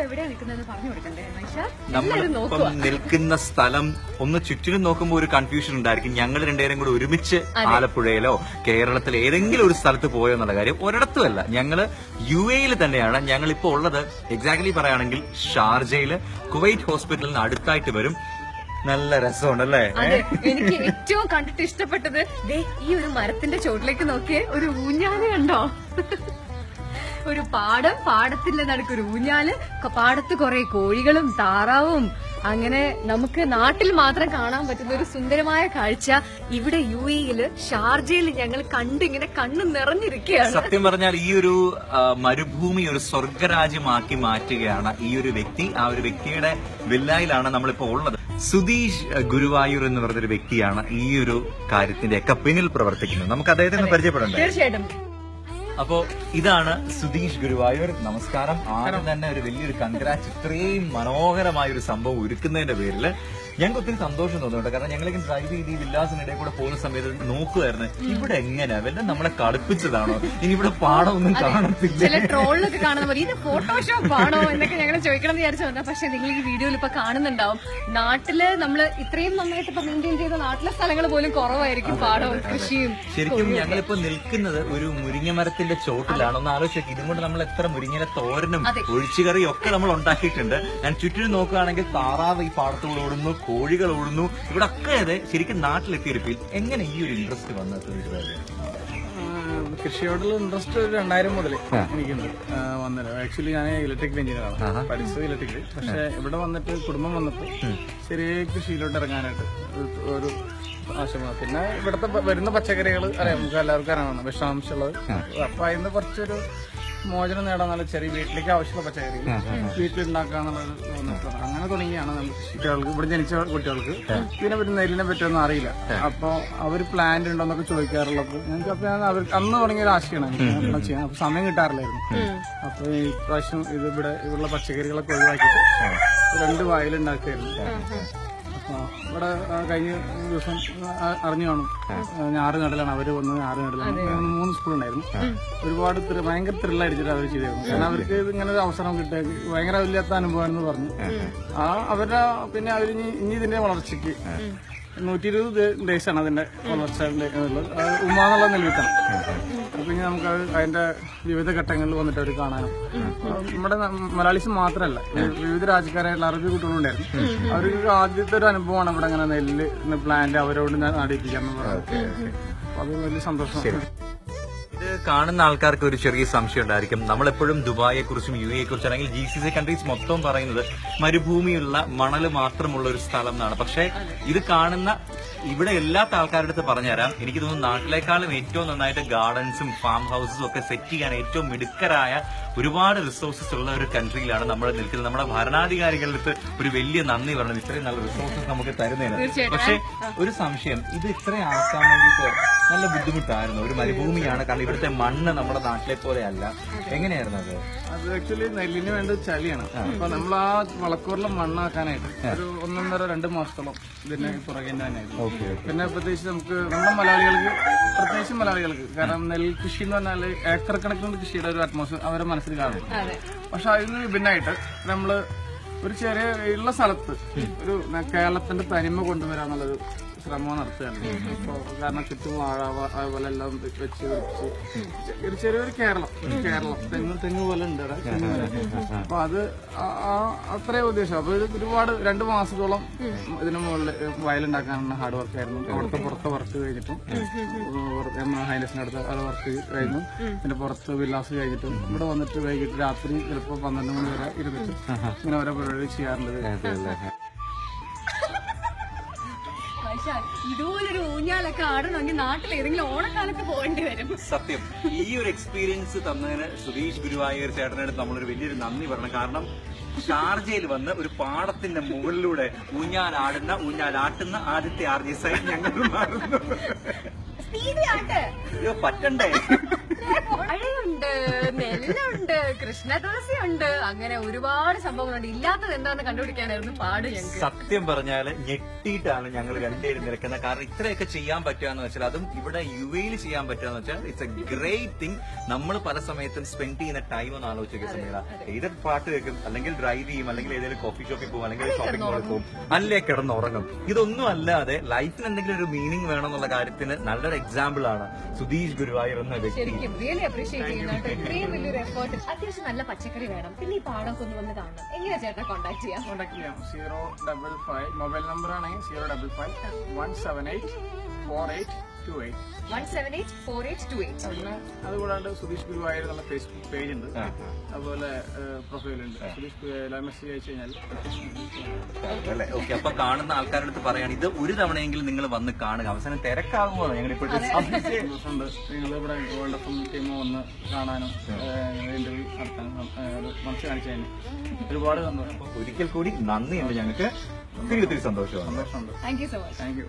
എവിടെയാ നിൽക്കുന്നതെന്ന് പറഞ്ഞു കൊടുക്കണ്ടേ നമ്മളിപ്പം നിൽക്കുന്ന സ്ഥലം ഒന്ന് ചുറ്റിനും നോക്കുമ്പോൾ ഒരു കൺഫ്യൂഷൻ ഉണ്ടായിരിക്കും. ഞങ്ങൾ രണ്ടുപേരും കൂടെ ഒരുമിച്ച് ആലപ്പുഴയിലോ കേരളത്തിലെ ഏതെങ്കിലും ഒരു സ്ഥലത്ത് പോയോ എന്നുള്ള കാര്യം ഒരിടത്തുമല്ല. ഞങ്ങള് UAE-ൽ തന്നെയാണ്. ഞങ്ങളിപ്പോ ഉള്ളത് എക്സാക്ട്ലി പറയുകയാണെങ്കിൽ ഷാർജയില് കുവൈറ്റ് ഹോസ്പിറ്റലിന് അടുത്തായിട്ട് വരും. നല്ല രസമുണ്ടല്ലേ? എനിക്ക് ഏറ്റവും കണ്ടിട്ട് ഇഷ്ടപ്പെട്ടത് ഈ ഒരു മരത്തിന്റെ ചോട്ടിലേക്ക് നോക്കിയേ, ഒരു ഊഞ്ഞാല് കണ്ടോ? ഒരു പാടത്തിന്റെ നടുക്കൊരു ഊഞ്ഞാല്, പാടത്ത് കുറെ കോഴികളും താറാവും. അങ്ങനെ നമുക്ക് നാട്ടിൽ മാത്രം കാണാൻ പറ്റുന്ന ഒരു സുന്ദരമായ കാഴ്ച ഇവിടെ UAE-ല് ഷാർജയിൽ ഞങ്ങൾ കണ്ടിങ്ങനെ കണ്ണ് നിറഞ്ഞിരിക്കുകയാണ്. സത്യം പറഞ്ഞാൽ ഈ ഒരു മരുഭൂമി ഒരു സ്വർഗരാജ്യമാക്കി മാറ്റുകയാണ് ഈ ഒരു വ്യക്തി. ആ ഒരു വ്യക്തിയുടെ വില്ലയിലാണ് നമ്മളിപ്പോ ഉള്ളത്. സുധീഷ് ഗുരുവായൂർ എന്ന് പറഞ്ഞൊരു വ്യക്തിയാണ് ഈ ഒരു കാര്യത്തിന്റെ ഒക്കെ പിന്നിൽ പ്രവർത്തിക്കുന്നത്. നമുക്ക് അദ്ദേഹത്തെ പരിചയപ്പെടണ്ടേ? തീർച്ചയായിട്ടും. അപ്പോ ഇതാണ് സുധീഷ് ഗുരുവായൂർ. നമസ്കാരം. ആദ്യം തന്നെ ഒരു വലിയൊരു കൺഗ്രാറ്റ്സ്. ഇത്രയും മനോഹരമായ ഒരു സംഭവം ഒരുക്കുന്നതിന്റെ പേരിൽ ഞങ്ങൾക്ക് ഒത്തിരി സന്തോഷം തോന്നുന്നുണ്ട്. കാരണം ഞങ്ങളിങ്ങനെ ഡ്രൈവ് ചെയ്ത് ഈ വില്ലാസിനിടയിൽ കൂടെ പോകുന്ന സമയത്ത് നോക്കുമായിരുന്നു, ഇവിടെ എങ്ങനെയാ വല്ല നമ്മളെ കളിപ്പിച്ചതാണോ, ഇനി ഇവിടെ പാടമൊന്നും കാണത്തില്ല. ചില ട്രോളിലൊക്കെ കാണുന്ന പോലെ ഇത് ഫോട്ടോഷോപ്പ് ആണോ എന്നൊക്കെ ഞങ്ങൾ ചോദിക്കണം എന്ന് വിചാരിച്ചു വന്നത്. പക്ഷെ നിങ്ങൾ ഈ വീഡിയോയിൽ ഇപ്പൊ കാണുന്നുണ്ടാവും, നാട്ടില് നമ്മള് ഇത്രയും നന്നായിട്ട് ഇപ്പൊ മെയിൻറ്റെയിൻ ചെയ്ത നാട്ടിലെ സ്ഥലങ്ങൾ പോലും കുറവായിരിക്കും പാടവും കൃഷിയും. ശരിക്കും ഞങ്ങളിപ്പോ നിൽക്കുന്നത് ഒരു മുരിങ്ങമരത്തിന്റെ ചോട്ടിലാണ്. ഒന്ന് ആലോചിച്ചേക്ക്, ഇതും കൊണ്ട് നമ്മൾ എത്ര മുരിങ്ങര തോരനും ഒഴിച്ചുകറിയും ഒക്കെ നമ്മൾ ഉണ്ടാക്കിയിട്ടുണ്ട്. ഞാൻ ചുറ്റിനും നോക്കുകയാണെങ്കിൽ താറാവ് ഈ പാടത്തോട് ഓടുന്നു, കോഴികൾ ഓടുന്നു. ഇവിടെ ഒക്കെ അതെ ശരിക്കും നാട്ടിലെത്തിയൊരു ഫീൽ. എങ്ങനെ ഈ ഒരു ഇൻട്രസ്റ്റ് വന്നത്? കൃഷിയോടുള്ള ഇൻട്രസ്റ്റ് 2000 മുതൽ എനിക്കുണ്ട് വന്നത്. ആക്ച്വലി ഞാൻ ഇലക്ട്രിക്കൽ എഞ്ചിനീയറാണ്, പഠിച്ചത് ഇലക്ട്രിക്കൽ. പക്ഷെ ഇവിടെ വന്നിട്ട് കുടുംബം വന്നപ്പോൾ ചെറിയ കൃഷിയിലോട്ട് ഇറങ്ങാനായിട്ട് ഒരു ആശയം. പിന്നെ ഇവിടുത്തെ വരുന്ന പച്ചക്കറികൾ അറിയാം, നമുക്ക് എല്ലാവർക്കും അറിയാവുന്ന വിഷാംശമുള്ളത്. അപ്പൊ അതിന് കുറച്ചൊരു മോചനം നേടാന്നുള്ള ചെറിയ വീട്ടിലേക്ക് ആവശ്യമുള്ള പച്ചക്കറികൾ വീട്ടിലുണ്ടാക്കാന്നുള്ളത് തോന്നിയിട്ടുണ്ട്. അങ്ങനെ തുടങ്ങിയാണ് കുട്ടികൾക്ക്, ഇവിടെ ജനിച്ച കുട്ടികൾക്ക് ഇതിനെ പറ്റി നെല്ലിനെ പറ്റിയൊന്നും അറിയില്ല. അപ്പൊ അവർ പ്ലാന്റ് ഉണ്ടോന്നൊക്കെ ചോദിക്കാറുള്ളപ്പോൾ ഞങ്ങൾക്ക് അപ്പൊ ഞാൻ അവർ അന്ന് തുടങ്ങിയ ഒരു ആശയമാണ് ചെയ്യാൻ. അപ്പൊ സമയം കിട്ടാറില്ലായിരുന്നു. അപ്പൊ ഈ പ്രാവശ്യം ഇവിടെയുള്ള പച്ചക്കറികളൊക്കെ ഒഴിവാക്കിയിട്ട് 2 വയലുണ്ടാക്കിയായിരുന്നു. ഇവിടെ കഴിഞ്ഞ ദിവസം അറിഞ്ഞു കാണും, ഞാറ് നടലാണ്. അവര് വന്ന് ഞാറ് നടലാണ്. 3 സ്കൂളുണ്ടായിരുന്നു. ഒരുപാട് ഭയങ്കര ത്രില്ലടിച്ചിട്ട് അവർ ചെയ്തിരുന്നു. കാരണം അവർക്ക് ഇങ്ങനെ ഒരു അവസരം കിട്ടിയ ഭയങ്കര വലിയാത്ത അനുഭവമാണെന്ന് പറഞ്ഞു. അവരുടെ പിന്നെ അവർ ഇനി ഇതിന്റെ വളർച്ചയ്ക്ക് 120 ഡേയ്സാണ് അതിന്റെ വളർച്ച ഉമ്മാന്നുള്ള നിലവിലാണ്. അപ്പൊ ഇനി നമുക്ക് അതിന്റെ വിവിധ ഘട്ടങ്ങളിൽ വന്നിട്ട് അവർ കാണാനും, നമ്മുടെ മലയാളീസ് മാത്രമല്ല വിവിധ രാജ്യക്കാരായിട്ടുള്ള അറബി കുട്ടികളുണ്ടായിരുന്നു. അവർക്ക് ആദ്യത്തെ ഒരു അനുഭവമാണ് ഇവിടെ അങ്ങനെ നെല്ല് പ്ലാന്റ് അവരോട് നടിപ്പിക്കാന്ന് പറയുന്നത്. അത് വലിയ സന്തോഷം. ഇത് കാണുന്ന ആൾക്കാർക്ക് ഒരു ചെറിയ സംശയം ഉണ്ടായിരിക്കും. നമ്മളെപ്പോഴും ദുബായിയെ കുറിച്ചും UAE കുറിച്ചും അല്ലെങ്കിൽ GCC കൺട്രീസ് മൊത്തം പറയുന്നത് മരുഭൂമിയുള്ള മണല് മാത്രമുള്ള ഒരു സ്ഥലം എന്നാണ്. പക്ഷെ ഇത് കാണുന്ന ഇവിടെ എല്ലാത്ത ആൾക്കാരുടെ അടുത്ത് പറഞ്ഞുതരാം, എനിക്ക് തോന്നുന്നു നാട്ടിലേക്കാളും ഏറ്റവും നന്നായിട്ട് ഗാർഡൻസും ഫാം ഹൗസസും ഒക്കെ സെറ്റ് ചെയ്യാൻ ഏറ്റവും മിടുക്കരായ ഒരുപാട് റിസോഴ്സസ് ഉള്ള ഒരു കൺട്രിയിലാണ് നമ്മൾ നിൽക്കുന്നത്. നമ്മുടെ ഭരണാധികാരികളുടെ അടുത്ത് ഒരു വലിയ നന്ദി പറയണം, ഇത്രയും നല്ല റിസോഴ്സസ് നമുക്ക് തരുന്നതിന്. പക്ഷെ ഒരു സംശയം, ഇത് ഇത്രയും ആക്കാൻ വേണ്ടിയിട്ട് നല്ല ബുദ്ധിമുട്ടായിരുന്നു. ഒരു മരുഭൂമിയാണ്, കാരണം ഇവിടുത്തെ മണ്ണ് നമ്മുടെ നാട്ടിലെ പോലെ അല്ല. എങ്ങനെയായിരുന്നു അത്? അത് ആക്ച്വലി നെല്ലിന് വേണ്ട ചളിയാണ്. അപ്പൊ നമ്മൾ ആ വളക്കൂറിലെ മണ്ണാക്കാനായിട്ട് ഒരു 1.5-2 മാസത്തോളം ഇതിന്റെ പുറകെ തന്നെയായിരുന്നു. പിന്നെ പ്രത്യേകിച്ച് നമുക്ക് നമ്മുടെ പ്രത്യേകിച്ച് മലയാളികൾക്ക്, കാരണം നെൽകൃഷി എന്ന് പറഞ്ഞാൽ ഏക്കർ കണക്കിന് കൃഷിയുടെ ഒരു അറ്റ്മോസ്ഫിയർ അവരുടെ മനസ്സിൽ കാണും. പക്ഷെ അതിന് ഭിന്നമായിട്ട് നമ്മള് ഒരു ചെറിയ ഉള്ള സ്ഥലത്ത് ഒരു കേരളത്തിന്റെ തനിമ കൊണ്ടുവരാന്നുള്ളൊരു ശ്രമം നടത്തുകയാണ്. കാരണം ചുറ്റും വാഴ അതുപോലെ എല്ലാം വെച്ച് ഒരു ചെറിയൊരു കേരളം തെങ്ങ് പോലെ ഉണ്ട് അവിടെ. അപ്പൊ അത് അത്രേ ഉദ്ദേശം. അപ്പൊ ഇത് ഒരുപാട് 2 മാസത്തോളം ഇതിനു മുകളിൽ വയലുണ്ടാക്കാനുള്ള ഹാർഡ് വർക്ക് ആയിരുന്നു. അവിടുത്തെ പുറത്തെ വർക്ക് കഴിഞ്ഞിട്ടും ഹൈനസിന്റെ അടുത്ത് അത് വർക്ക് കഴിഞ്ഞു. പിന്നെ പുറത്ത് വില്ലാസ് കഴിഞ്ഞിട്ടും ഇവിടെ വന്നിട്ട് വൈകിട്ട് രാത്രി ചിലപ്പോൾ 12 മണി വരെ ഇരുന്നിട്ട് ഇങ്ങനെ ഓരോ പരിപാടി ചെയ്യാറുള്ളത്. ഇതുപോലൊരു ഊഞ്ഞാലൊക്കെ ആടണമെങ്കിൽ നാട്ടിൽ ഏതെങ്കിലും ഓണക്കാലത്ത് പോകേണ്ടി വരും. സത്യം. ഈ ഒരു എക്സ്പീരിയൻസ് തന്നതിന് സുധീഷ് ഗുരുവായൂർ ചേട്ടനായിട്ട് നമ്മളൊരു വലിയൊരു നന്ദി പറയണം. കാരണം ഷാർജയിൽ വന്ന് ഒരു പാടത്തിന്റെ മുകളിലൂടെ ഊഞ്ഞാലാട്ടുന്ന ആദ്യത്തെ RJ ഞങ്ങൾ മാറുന്നു. പറ്റണ്ടേ? ഉണ്ട്, നെല്ലുണ്ട്, കൃഷ്ണ തുളസി ഉണ്ട്, അങ്ങനെ ഒരുപാട് സംഭവങ്ങളുണ്ട്. ഇല്ലാത്തത് എന്താന്ന് കണ്ടുപിടിക്കാനായിരുന്നു പാട് ഞങ്ങൾക്ക്. സത്യം പറഞ്ഞാല് ഞെട്ടിയിട്ടാണ് ഞങ്ങൾ രണ്ടുപേരും നിൽക്കുന്നത്. കാരണം ഇത്രയൊക്കെ ചെയ്യാൻ പറ്റുകയെന്ന് വെച്ചാൽ, അതും ഇവിടെ UAE ചെയ്യാൻ പറ്റുകയെന്ന് വെച്ചാൽ ഇറ്റ്സ് എ ഗ്രേറ്റ് തിങ്. നമ്മൾ പല സമയത്തും സ്പെൻഡ് ചെയ്യുന്ന ടൈം ഒന്ന് ആലോചിക്കുക സമീറ. ഏതൊരു പാട്ട് കേൾക്കും, അല്ലെങ്കിൽ ഡ്രൈവ് ചെയ്യും, അല്ലെങ്കിൽ ഏതെങ്കിലും കോഫി ഷോപ്പിൽ പോകും, അല്ലെങ്കിൽ ഷോപ്പിംഗ് മാളിൽ പോകും, അല്ലേ കിടന്നുറങ്ങും. ഇതൊന്നും അല്ലാതെ ലൈഫിന് എന്തെങ്കിലും ഒരു മീനിങ് വേണം എന്നുള്ള കാര്യത്തിന് നല്ലൊരു എക്സാമ്പിൾ ആണ് സുധീഷ് ഗുരുവായൂർ എന്ന വ്യക്തി. ശരിക്കും റിയലി അപ്രീഷിയേറ്റ് ചെയ്യുന്നുണ്ട്. ഇത്രയും വലിയൊരു എഫേർട്ട്. അത്യാവശ്യം നല്ല പച്ചക്കറി വേണം, പിന്നെ ഈ പാടമൊക്കെ ഒന്ന് വന്ന് കാണണം. എങ്ങനെയാ ചേട്ടനെ കോൺടാക്ട് ചെയ്യാം? കോൺടാക്ട് ചെയ്യാം. 055 മൊബൈൽ നമ്പർ ആണെങ്കിൽ 055 178 4828. 1784828. പിന്നെ അതുകൂടാണ്ട് സുധീഷ് ഗുരുവായൂർ എന്നുള്ള ഫേസ്ബുക്ക് പേജ് ഉണ്ട്, അതുപോലെ പ്രൊഫൈലുണ്ട്. സുധീഷ് ഗുരുവായൂർ മെസ്സേജ് അയച്ചു കഴിഞ്ഞാൽ അല്ലേ? ഓക്കെ, അപ്പൊ കാണുന്ന ആൾക്കാരുടെ അടുത്ത് പറയാണ്, ഇത് ഒരു തവണയെങ്കിലും നിങ്ങൾ വന്ന് കാണുക. അവസാനം തിരക്കാകുമോ ഞങ്ങൾ ഇപ്പോഴത്തെ സന്തോഷമുണ്ട്. നിങ്ങൾ ഇവിടെ വേൾഡ് കപ്പ് ടീം വന്ന് കാണാനും ഇന്റർവ്യൂ നടത്താനും മനസ്സ് കാണിച്ചതിന് ഒരുപാട് സന്തോഷം. ഒരിക്കൽ കൂടി നന്ദിയുണ്ട്. ഞങ്ങൾക്ക് ഒത്തിരി ഒത്തിരി സന്തോഷമാണ്. സന്തോഷമുണ്ട്. Thank you so much. Thank you.